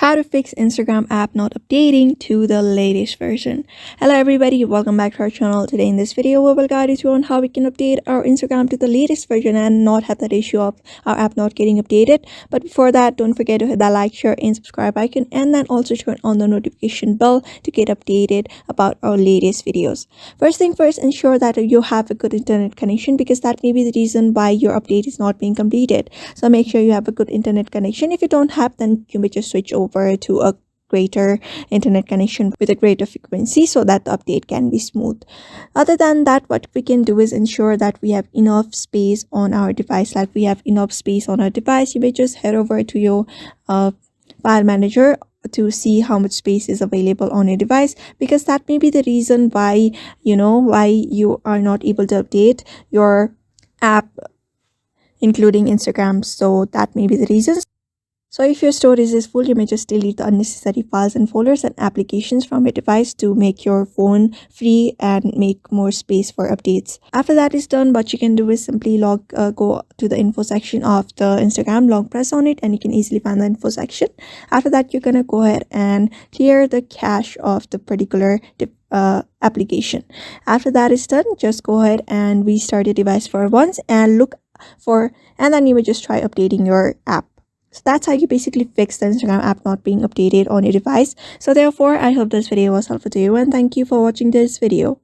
How to fix Instagram app not updating to the latest version. Hello everybody, welcome back to our channel. Today in this video we will guide you through on how we can update our Instagram to the latest version and not have that issue of our app not getting updated. But before that, don't forget to hit that like, share and subscribe icon, and then also turn on the notification bell to get updated about our latest videos. First thing first, ensure that you have a good internet connection, because that may be the reason why your update is not being completed. So make sure you have a good internet connection. If you don't have, then you may just switch over to a greater internet connection with a greater frequency so that the update can be smooth. Other than that, what we can do is ensure that we have enough space on our device. Like we have enough space on our device, you may just head over to your file manager to see how much space is available on your device, because that may be the reason why you are not able to update your app including Instagram. So that may be the reason. So if your storage is full, you may just delete the unnecessary files and folders and applications from your device to make your phone free and make more space for updates. After that is done, what you can do is simply go to the info section of the Instagram, long press on it, and you can easily find the info section. After that, you're gonna go ahead and clear the cache of the particular application. After that is done, just go ahead and restart your device for once and then you will just try updating your app. So that's how you basically fix the Instagram app not being updated on your device. So therefore, I hope this video was helpful to you, and thank you for watching this video.